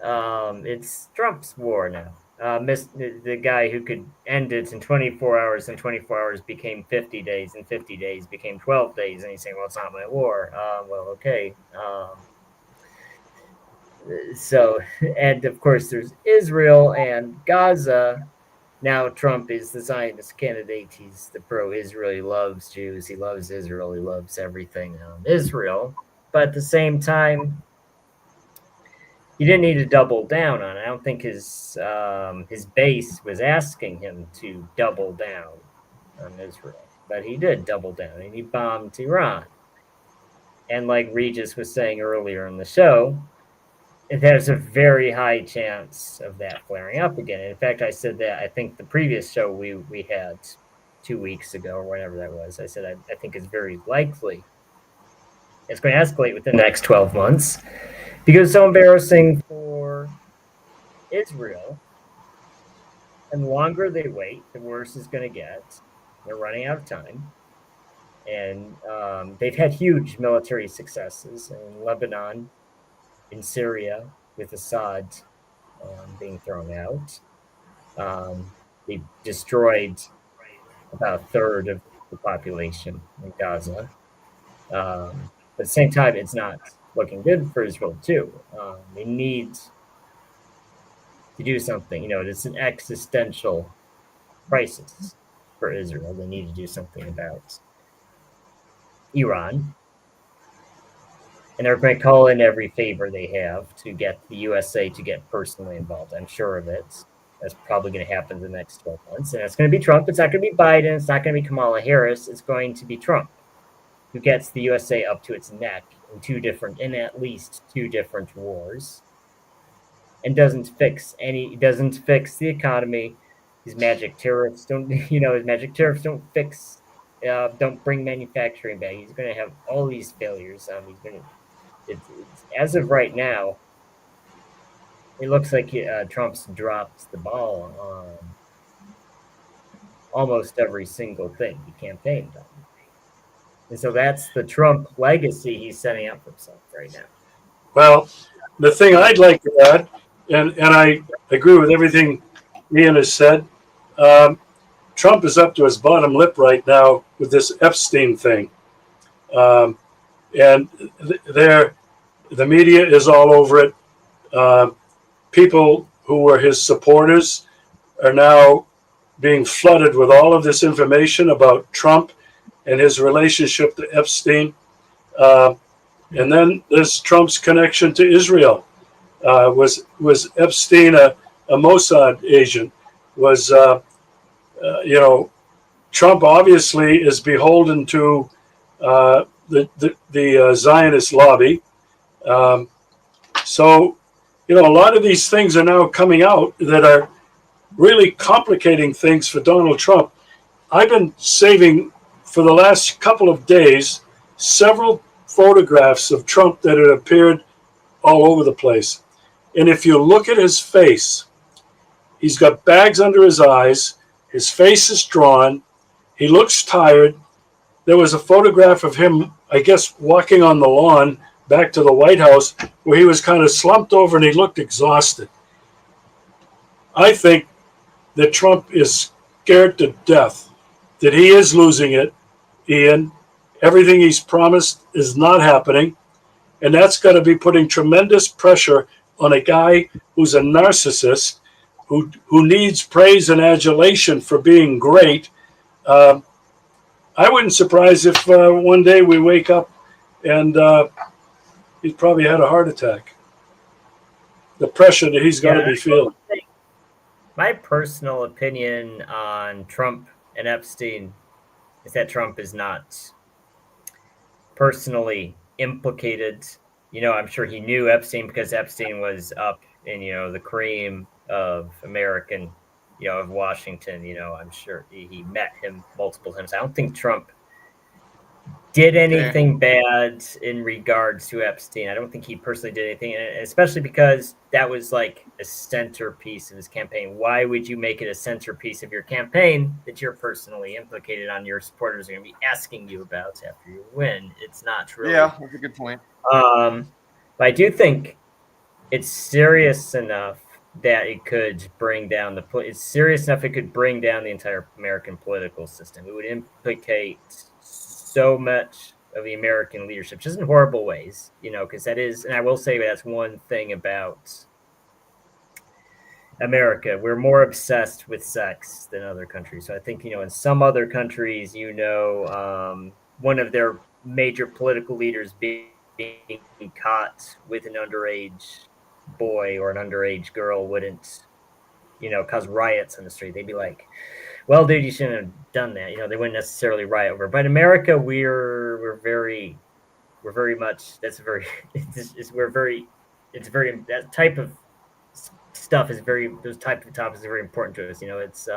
It's Trump's war now. the guy who could end it in 24 hours, and 24 hours became 50 days, and 50 days became 12 days. And he's saying, well, it's not my war. Well, okay. So, and of course, there's Israel and Gaza. Now Trump is the Zionist candidate. He's the pro-Israel. He loves Jews. He loves Israel. He loves everything Israel. But at the same time, he didn't need to double down on it. I don't think his base was asking him to double down on Israel, but he did double down, and he bombed Iran. And like Regis was saying earlier in the show, there's a very high chance of that flaring up again. In fact, I said that I think the previous show we had 2 weeks ago or whatever that was, I said I think it's very likely it's going to escalate within the next 12 months because it's so embarrassing for Israel. And the longer they wait, the worse it's going to get. They're running out of time. And they've had huge military successes in Lebanon, in Syria, with Assad being thrown out. They destroyed about a third of the population in Gaza. But at the same time, it's not looking good for Israel, too. They need to do something. It's an existential crisis for Israel. They need to do something about Iran. And they're going to call in every favor they have to get the USA to get personally involved. I'm sure of it. That's probably going to happen in the next 12 months. And it's going to be Trump. It's not going to be Biden. It's not going to be Kamala Harris. It's going to be Trump, who gets the USA up to its neck in at least two different wars, and doesn't fix the economy. His magic tariffs don't fix, don't bring manufacturing back. He's going to have all these failures. It's as of right now, it looks like Trump's dropped the ball on almost every single thing he campaigned on. And so that's the Trump legacy he's setting up for himself right now. Well, the thing I'd like to add, and I agree with everything Ian has said, Trump is up to his bottom lip right now with this Epstein thing. And the media is all over it. People who were his supporters are now being flooded with all of this information about Trump and his relationship to Epstein. And then there's Trump's connection to Israel. Was Epstein a Mossad agent? Trump obviously is beholden to the Zionist lobby. So, a lot of these things are now coming out that are really complicating things for Donald Trump. I've been saving for the last couple of days several photographs of Trump that had appeared all over the place. And if you look at his face, he's got bags under his eyes. His face is drawn. He looks tired. There was a photograph of him, I guess, walking on the lawn back to the White House where he was kind of slumped over and he looked exhausted. I think that Trump is scared to death that he is losing it, Ian. Everything he's promised is not happening. And that's got to be putting tremendous pressure on a guy who's a narcissist, who needs praise and adulation for being great. I wouldn't surprise if one day we wake up and he's probably had a heart attack. The pressure that he's got to be feeling. My personal opinion on Trump and Epstein is that Trump is not personally implicated. I'm sure he knew Epstein because Epstein was up in, the cream of American, of Washington. I'm sure he met him multiple times. I don't think Trump did anything bad in regards to Epstein. I don't think he personally did anything, especially because that was like a centerpiece of his campaign. Why would you make it a centerpiece of your campaign that you're personally implicated on, your supporters are going to be asking you about after you win? It's not really. Yeah, that's a good point. But I do think it's serious enough that it could bring down it's serious enough it could bring down the entire American political system. It would implicate so much of the American leadership, just in horrible ways, because that is, and I will say that's one thing about America. We're more obsessed with sex than other countries. So I think, in some other countries, one of their major political leaders being caught with an underage boy or an underage girl wouldn't, cause riots in the street. They'd be like, well, dude, you shouldn't have done that. They wouldn't necessarily riot over it. But in America, we're very much, that's very, it's very, that type of stuff is those type of topics are very important to us. It's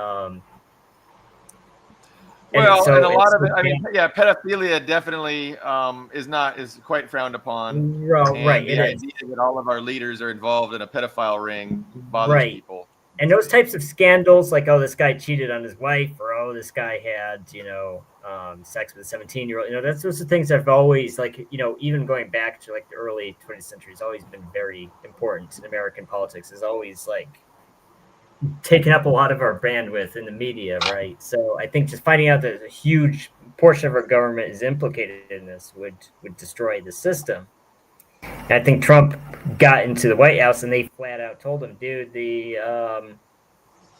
well, and a lot of it, I mean, yeah, pedophilia definitely is quite frowned upon. Right, and the idea that all of our leaders are involved in a pedophile ring bothers people. And those types of scandals, like, oh, this guy cheated on his wife, or oh, this guy had sex with a 17-year-old. That's those are things that have always, like, even going back to like the early 20th century, has always been very important in American politics. Is always like taken up a lot of our bandwidth in the media, right? So I think just finding out that a huge portion of our government is implicated in this would destroy the system. And I think Trump got into the White House and they flat out told him, dude, the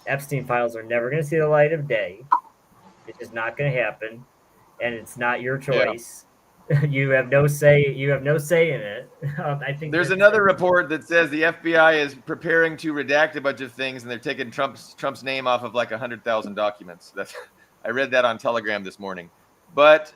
Epstein files are never going to see the light of day. It's just not going to happen, and it's not your choice. Yeah. You have no say. You have no say in it. I think there's another report that says the FBI is preparing to redact a bunch of things, and they're taking Trump's name off of like 100,000 documents. I read that on Telegram this morning, but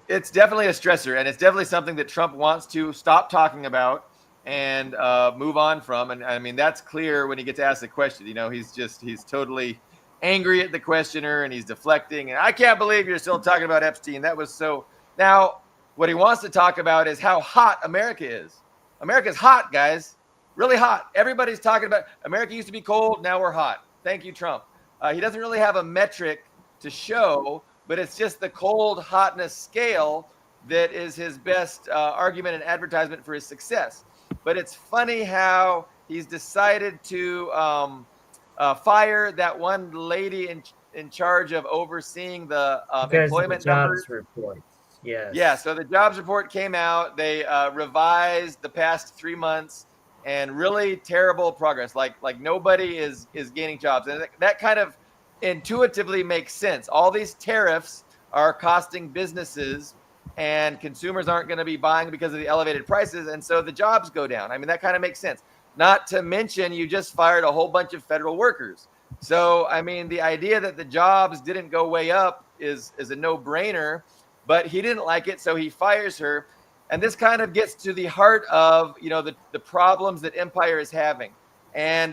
it's definitely a stressor, and it's definitely something that Trump wants to stop talking about and move on from. And I mean, that's clear when he gets asked a question. He's totally angry at the questioner, and he's deflecting. And I can't believe you're still talking about Epstein. That was so. Now, what he wants to talk about is how hot America is. America's hot, guys. Really hot. Everybody's talking about America used to be cold. Now we're hot. Thank you, Trump. He doesn't really have a metric to show, but it's just the cold hotness scale that is his best argument and advertisement for his success. But it's funny how he's decided to fire that one lady in charge of overseeing the employment numbers. Report. Yes. Yeah, so the jobs report came out. They revised the past 3 months, and really terrible progress. Like nobody is gaining jobs, and that kind of intuitively makes sense. All these tariffs are costing businesses, and consumers aren't going to be buying because of the elevated prices, and so the jobs go down. I mean, that kind of makes sense. Not to mention, you just fired a whole bunch of federal workers. So, I mean, the idea that the jobs didn't go way up is a no-brainer, but he didn't like it, so he fires her. And this kind of gets to the heart of, the problems that Empire is having. And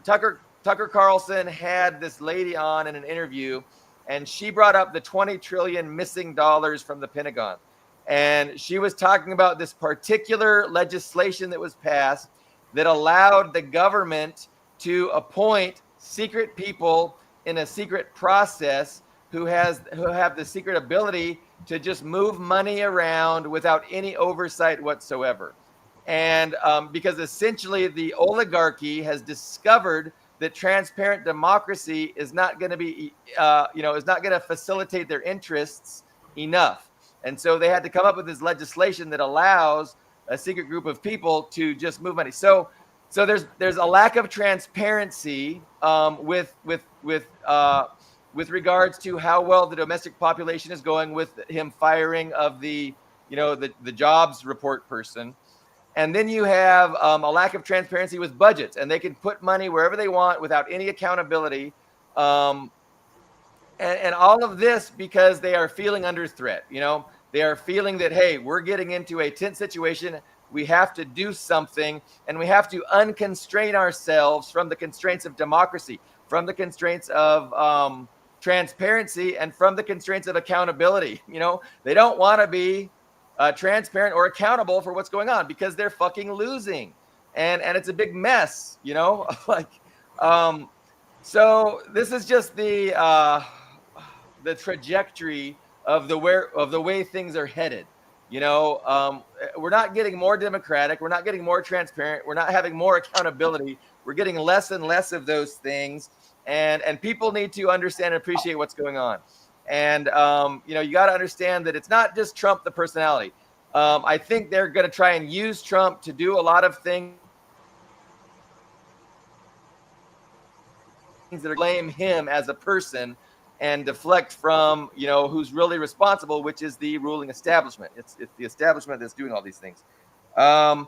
Tucker Carlson had this lady on in an interview, and she brought up the 20 trillion missing dollars from the Pentagon. And she was talking about this particular legislation that was passed that allowed the government to appoint secret people in a secret process who have the secret ability to just move money around without any oversight whatsoever. And because essentially the oligarchy has discovered that transparent democracy is not going to be, is not going to facilitate their interests enough. And so they had to come up with this legislation that allows a secret group of people to just move money. So there's a lack of transparency with regards to how well the domestic population is going, with him firing of the jobs report person. And then you have a lack of transparency with budgets, and they can put money wherever they want without any accountability. And all of this because they are feeling under threat. They are feeling that, hey, we're getting into a tense situation. We have to do something, and we have to unconstrain ourselves from the constraints of democracy, from the constraints of transparency, and from the constraints of accountability. They don't want to be transparent or accountable for what's going on because they're fucking losing, and it's a big mess. So this is just the trajectory of the way things are headed. we're not getting more democratic. We're not getting more transparent. We're not having more accountability. We're getting less and less of those things. And people need to understand and appreciate what's going on. And, you got to understand that it's not just Trump, the personality. I think they're going to try and use Trump to do a lot of things that blame him as a person and deflect from, who's really responsible, which is the ruling establishment. It's the establishment that's doing all these things. They're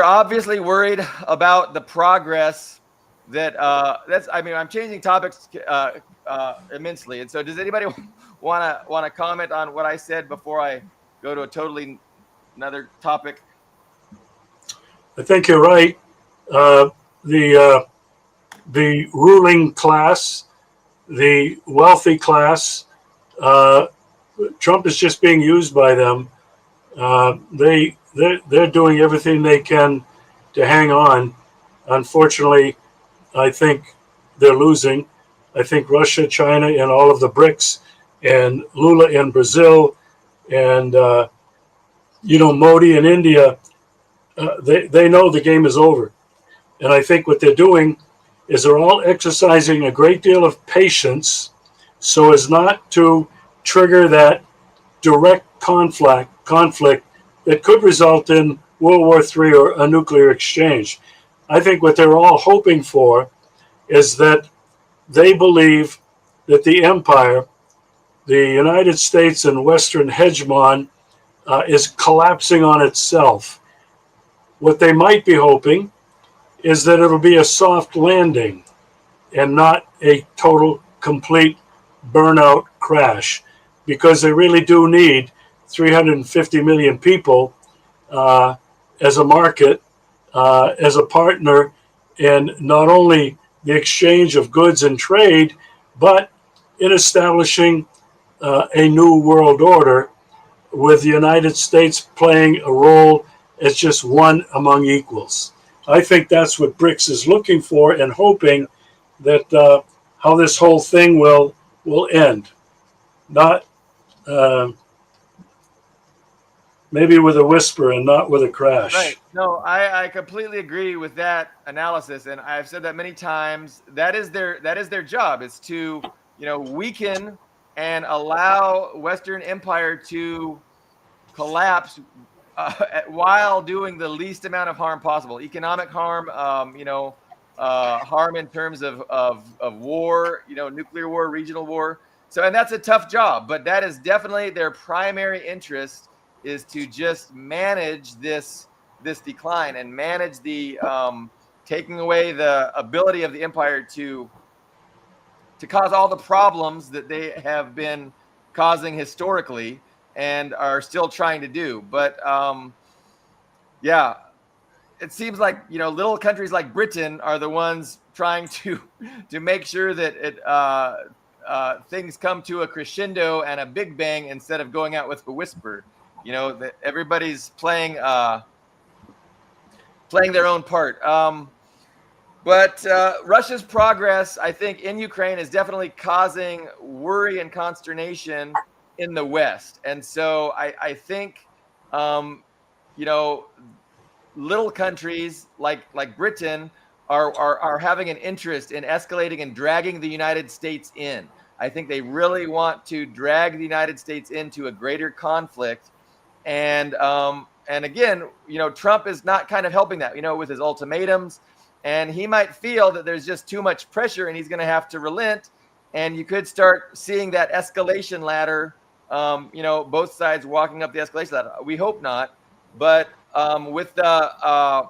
obviously worried about the progress that I'm changing topics immensely. And so does anybody want to comment on what I said before I go to a totally another topic? I think you're right. The ruling class, the wealthy class, Trump is just being used by them. They're doing everything they can to hang on. Unfortunately, I think they're losing. I think Russia, China, and all of the BRICS, and Lula in Brazil, and Modi in India, they know the game is over. And I think what they're doing is they're all exercising a great deal of patience so as not to trigger that direct conflict that could result in World War III or a nuclear exchange. I think what they're all hoping for is that they believe that the empire, the United States and Western hegemon, is collapsing on itself. What they might be hoping is that it'll be a soft landing and not a total, complete burnout crash, because they really do need 350 million people as a market, as a partner in not only the exchange of goods and trade, but in establishing a new world order with the United States playing a role as just one among equals. I think that's what BRICS is looking for and hoping that how this whole thing will end. Not maybe with a whisper and not with a crash. Right. No, I completely agree with that analysis, and I've said that many times. That is their job, is to weaken and allow Western empire to collapse while doing the least amount of harm possible. Economic harm, harm in terms of war, nuclear war, regional war. So, and that's a tough job, but that is definitely their primary interest, is to just manage this decline and manage the taking away the ability of the empire to cause all the problems that they have been causing historically and are still trying to do. But yeah, it seems like little countries like Britain are the ones trying to make sure that things come to a crescendo and a big bang instead of going out with a whisper. That everybody's playing their own part. But Russia's progress, I think, in Ukraine is definitely causing worry and consternation in the West. And so I think, little countries like Britain are having an interest in escalating and dragging the United States in. I think they really want to drag the United States into a greater conflict. And again, Trump is not kind of helping that, with his ultimatums. And he might feel that there's just too much pressure and he's going to have to relent. And you could start seeing that escalation ladder, both sides walking up the escalation ladder. We hope not. But with the,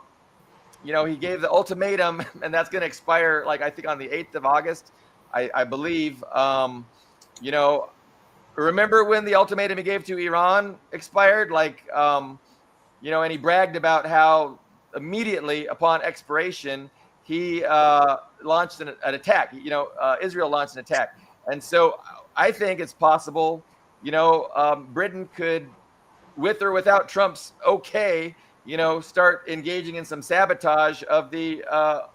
he gave the ultimatum, and that's going to expire, I think on the 8th of August, I believe. Remember when the ultimatum he gave to Iran expired? And he bragged about how immediately upon expiration, he launched an attack. Israel launched an attack. And so I think it's possible, Britain could, with or without Trump's okay, start engaging in some sabotage of the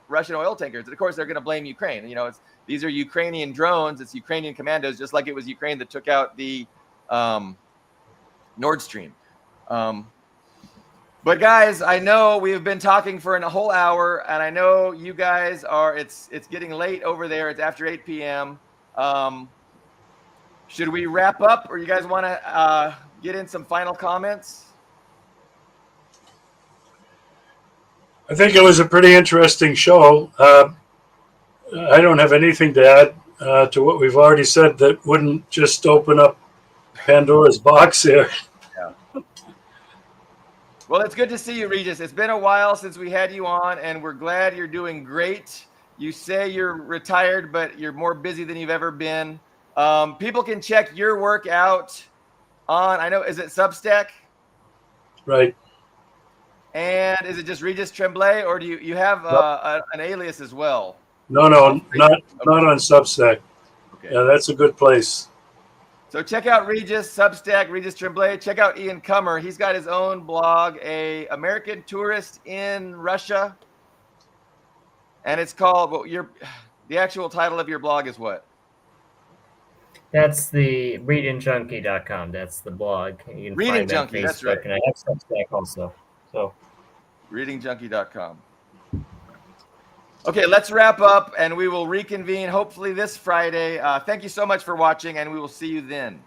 Russian oil tankers. And of course, they're going to blame Ukraine. These are Ukrainian drones. It's Ukrainian commandos, just like it was Ukraine that took out the Nord Stream. But guys, I know we've been talking for a whole hour, and I know you guys are. It's getting late over there. It's after 8 p.m. Should we wrap up, or you guys want to get in some final comments? I think it was a pretty interesting show. I don't have anything to add to what we've already said that wouldn't just open up Pandora's box here. Well, it's good to see you, Regis. It's been a while since we had you on, and we're glad you're doing great. You say you're retired, but you're more busy than you've ever been. People can check your work out on, I know, is it Substack? Right. And is it just Regis Tremblay, or do you have an alias as well? No, not on Substack. Okay. Yeah, that's a good place. So check out Regis, Substack, Regis Tremblay. Check out Ian Cummer. He's got his own blog, A American Tourist in Russia. And it's called, the actual title of your blog is what? That's the readingjunkie.com. That's the blog. You can Reading find that on Junkie, that's right. And I have Substack also. So readingjunkie.com. Okay, let's wrap up, and we will reconvene hopefully this Friday. Thank you so much for watching, and we will see you then.